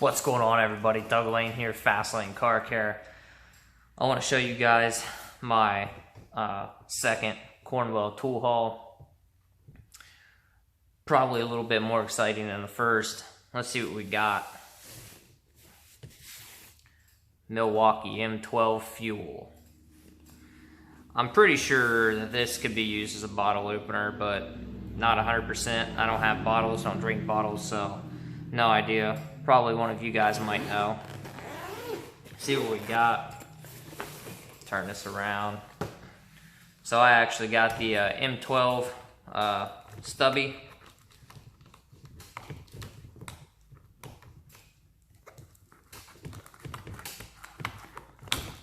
What's going on, everybody? Doug Lane here, Fast Lane Car Care. I want to show you guys my second Cornwell tool haul. Probably a little bit more exciting than the first. Let's see what we got. Milwaukee M12 fuel. I'm pretty sure that this could be used as a bottle opener, but not 100%. I don't have bottles, don't drink bottles, so no idea. Probably one of you guys might know. See what we got. Turn this around. So I actually got the M12 stubby.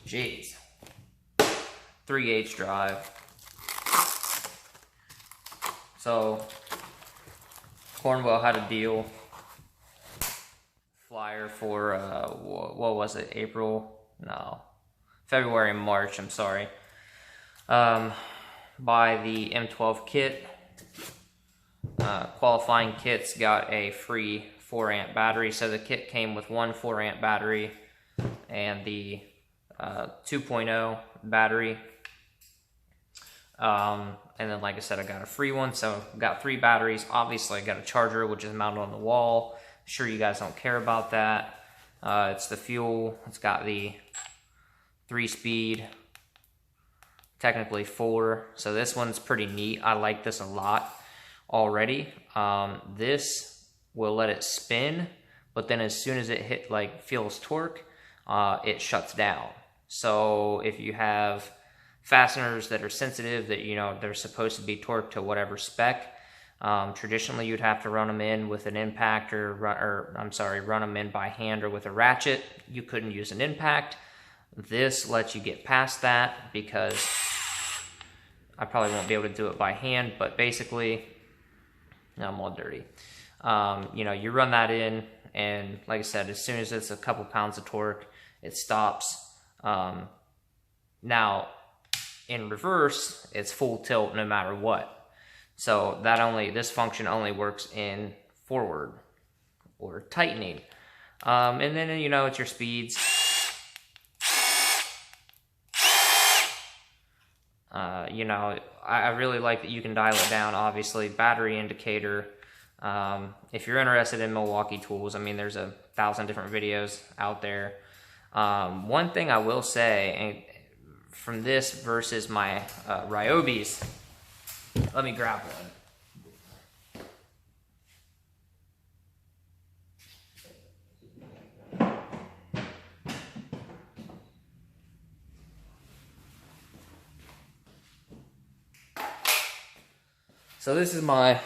Jeez. 3/8 drive. So Cornwell had a deal. Flyer for what was it? February and March. I'm sorry. Buy the M12 kit. Qualifying kits got a free 4-amp battery. So the kit came with one 4-amp battery and the 2.0 battery. And then, like I said, I got a free one. So I got 3 batteries. Obviously, I got a charger, which is mounted on the wall. Sure, you guys don't care about that. It's the fuel. It's got the 3-speed, technically 4. So this one's pretty neat. I like this a lot already. This will let it spin, but then as soon as it feels torque, it shuts down. So if you have fasteners that are sensitive, that they're supposed to be torqued to whatever spec. Traditionally, you'd have to run them in with an impact run them in by hand or with a ratchet. You couldn't use an impact. This lets you get past that because I probably won't be able to do it by hand, but basically, I'm all dirty. You run that in, and like I said, as soon as it's a couple pounds of torque, it stops. Now, in reverse, it's full tilt no matter what. So this function only works in forward or tightening. And then, it's your speeds. I really like that you can dial it down, obviously. Battery indicator. If you're interested in Milwaukee tools, there's 1,000 different videos out there. One thing I will say, from this versus my Ryobis, let me grab one. So this is my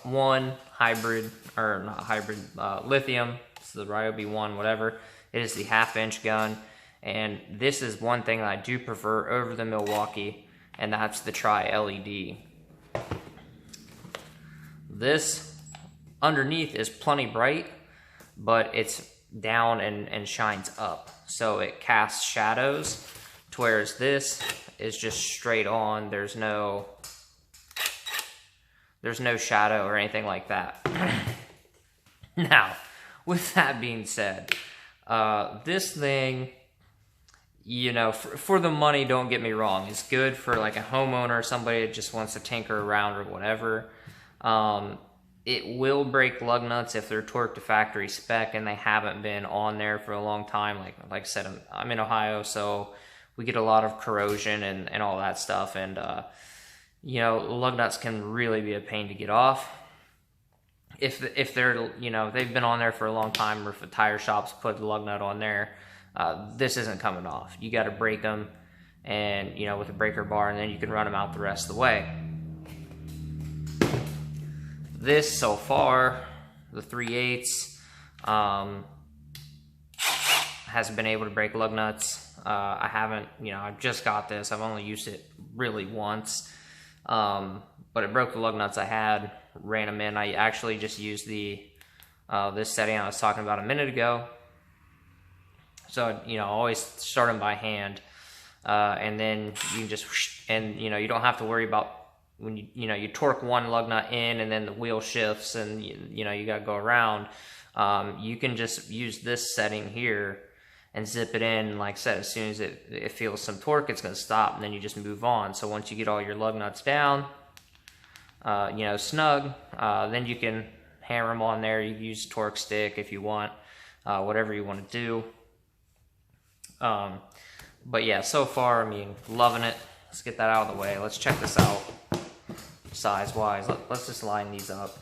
one hybrid, or not hybrid, lithium. This is the Ryobi 1, whatever. It is the 1/2-inch gun. And this is one thing that I do prefer over the Milwaukee, and that's the Tri-LED. This underneath is plenty bright, but it's down and shines up. So it casts shadows, whereas this is just straight on. There's no shadow or anything like that. Now, with that being said, this thing, for the money, don't get me wrong, it's good for like a homeowner, somebody that just wants to tinker around or whatever. It will break lug nuts if they're torqued to factory spec and they haven't been on there for a long time. Like I said, I'm in Ohio, so we get a lot of corrosion and all that stuff. And, lug nuts can really be a pain to get off. If they're, they've been on there for a long time, or if a tire shop's put the lug nut on there, this isn't coming off. You got to break them, and with a breaker bar, and then you can run them out the rest of the way. This so far, the 3/8, has been able to break lug nuts. I haven't, I just got this. I've only used it really once, but it broke the lug nuts I had. Ran them in. I actually just used this setting I was talking about a minute ago. So, always start them by hand. And then you can just, you don't have to worry about when you torque one lug nut in and then the wheel shifts and you got to go around, you can just use this setting here and zip it in. Like I said, as soon as it feels some torque, it's going to stop, and then you just move on. So once you get all your lug nuts down, snug, then you can hammer them on there. You can use a torque stick if you want, whatever you want to do. But yeah, so far, I mean, loving it. Let's get that out of the way. Let's check this out size-wise. Let's just line these up.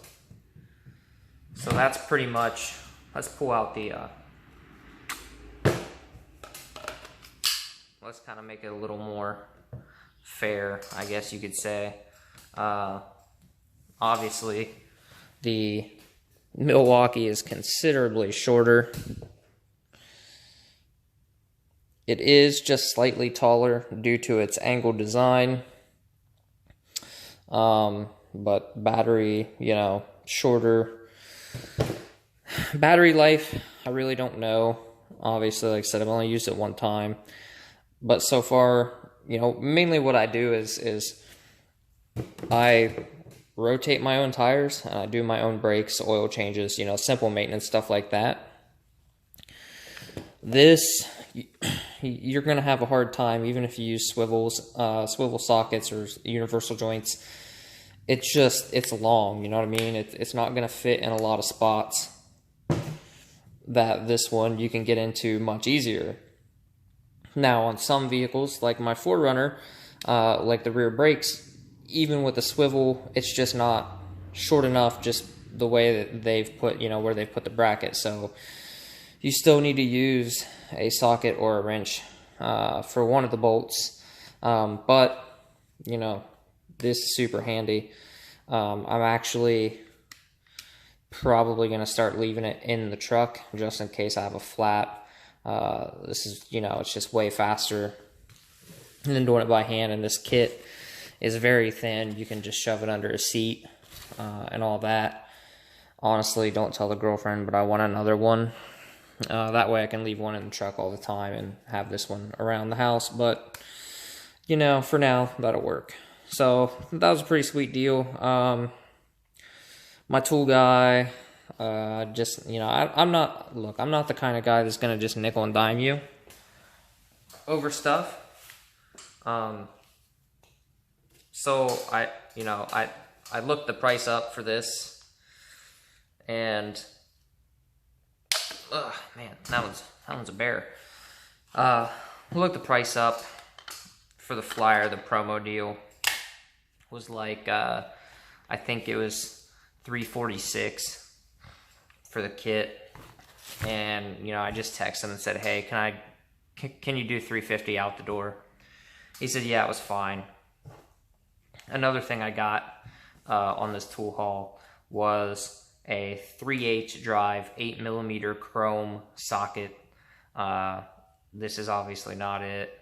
So that's pretty much, let's pull out the, let's kind of make it a little more fair, I guess you could say. Obviously, the Milwaukee is considerably shorter. It is just slightly taller due to its angle design. But battery, shorter. Battery life, I really don't know. Obviously, like I said, I've only used it one time. But so far, mainly what I do is I rotate my own tires, and I do my own brakes, oil changes, simple maintenance, stuff like that. This, you're going to have a hard time, even if you use swivel sockets or universal joints. It's long, you know what I mean? It's not going to fit in a lot of spots that this one you can get into much easier. Now, on some vehicles, like my 4Runner, like the rear brakes, even with the swivel, it's just not short enough, just the way that they've put, where they've put the bracket. So you still need to use a socket or a wrench for one of the bolts. But, this is super handy. I'm actually probably going to start leaving it in the truck just in case I have a flat. This is, it's just way faster than doing it by hand. And this kit is very thin. You can just shove it under a seat and all that. Honestly, don't tell the girlfriend, but I want another one. That way I can leave one in the truck all the time and have this one around the house. But, for now, that'll work. So that was a pretty sweet deal. My tool guy, I'm not the kind of guy that's going to just nickel and dime you over stuff. So I looked the price up for this, and man, that one's a bear. Looked the price up for the flyer. The promo deal was like I think it was $346 for the kit, and I just texted him and said, hey, can you do $350 out the door? He said, yeah, it was fine. Another thing I got on this tool haul was a 3/8 drive 8mm chrome socket. This is obviously not it.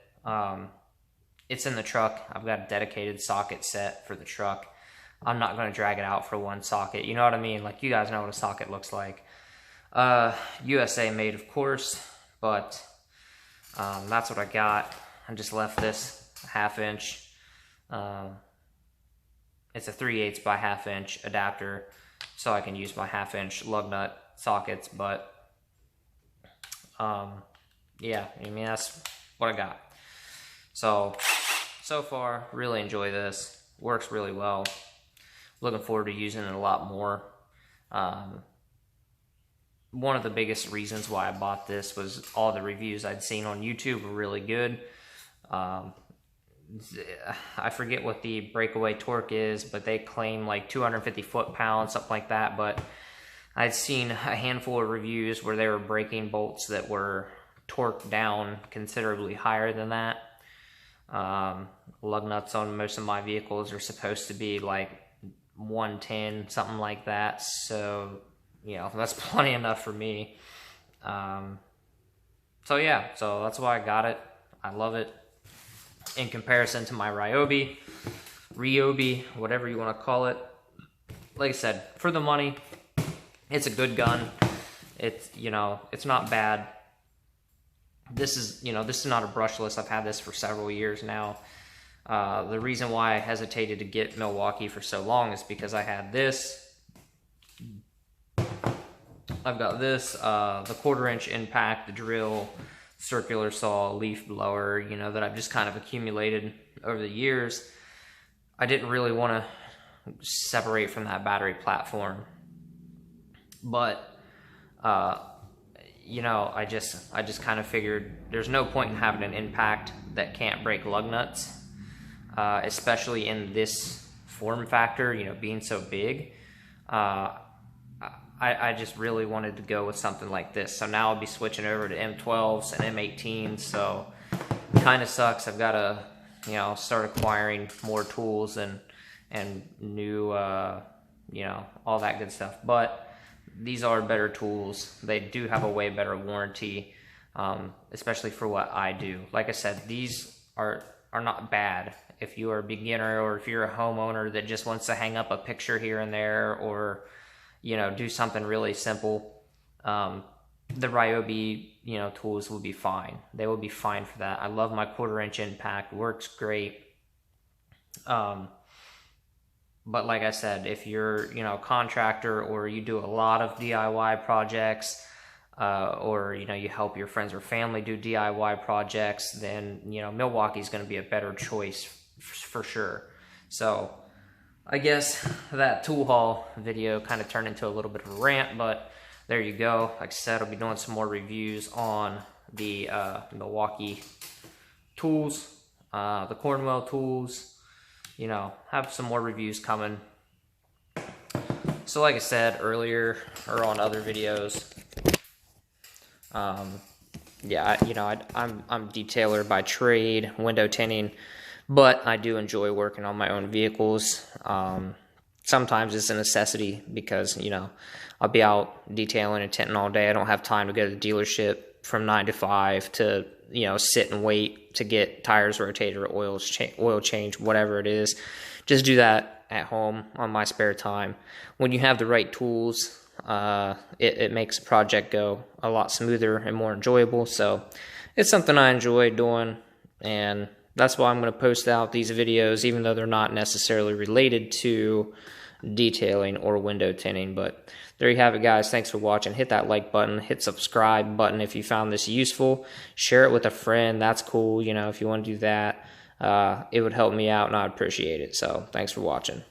It's in the truck. I've got a dedicated socket set for the truck. I'm not going to drag it out for one socket. You know what I mean? Like, you guys know what a socket looks like. USA made, of course, but that's what I got. I just left this 1/2 inch. It's a 3/8 by 1/2 inch adapter, so I can use my 1/2 inch lug nut sockets. But yeah, that's what I got. So far, really enjoy this. Works really well. Looking forward to using it a lot more. One of the biggest reasons why I bought this was all the reviews I'd seen on YouTube were really good. I forget what the breakaway torque is, but they claim like 250 foot-pounds, something like that. But I'd seen a handful of reviews where they were breaking bolts that were torqued down considerably higher than that. Lug nuts on most of my vehicles are supposed to be like 110, something like that. So, that's plenty enough for me. So yeah, so that's why I got it. I love it. In comparison to my Ryobi, whatever you want to call it. Like I said, for the money, it's a good gun. It's, it's not bad. This is not a brushless. I've had this for several years now. The reason why I hesitated to get Milwaukee for so long is because I had this. I've got this, the 1/4-inch impact, the drill, circular saw, leaf blower, you know, that I've just kind of accumulated over the years. I didn't really want to separate from that battery platform, but you know, I just kind of figured there's no point in having an impact that can't break lug nuts, especially in this form factor, you know, being so big. I just really wanted to go with something like this. So now I'll be switching over to M12s and M18s. So it kind of sucks. I've got to, you know, start acquiring more tools and new, you know, all that good stuff. But these are better tools. They do have a way better warranty, especially for what I do. Like I said, these are not bad. If you are a beginner or if you're a homeowner that just wants to hang up a picture here and there, or you know, do something really simple, the Ryobi, you know, tools will be fine. They will be fine for that. I love my 1/4-inch impact, works great. But like I said, if you're, you know, a contractor or you do a lot of DIY projects, or, you know, you help your friends or family do DIY projects, then, you know, Milwaukee's going to be a better choice for sure. So I guess that tool haul video kind of turned into a little bit of a rant, but there you go. Like I said, I'll be doing some more reviews on the Milwaukee tools, the Cornwell tools, you know, have some more reviews coming. So like I said earlier, or on other videos, yeah, you know, I'm detailer by trade, window tinting, but I do enjoy working on my own vehicles. Sometimes it's a necessity because, you know, I'll be out detailing and tinting all day. I don't have time to go to the dealership from 9 to 5 to, you know, sit and wait to get tires rotated or oil change, whatever it is. Just do that at home on my spare time. When you have the right tools, it makes the project go a lot smoother and more enjoyable. So it's something I enjoy doing, and that's why I'm going to post out these videos, even though they're not necessarily related to detailing or window tinting. But there you have it, guys. Thanks for watching. Hit that like button, hit subscribe button if you found this useful. Share it with a friend. That's cool. You know, if you want to do that, it would help me out and I'd appreciate it. So thanks for watching.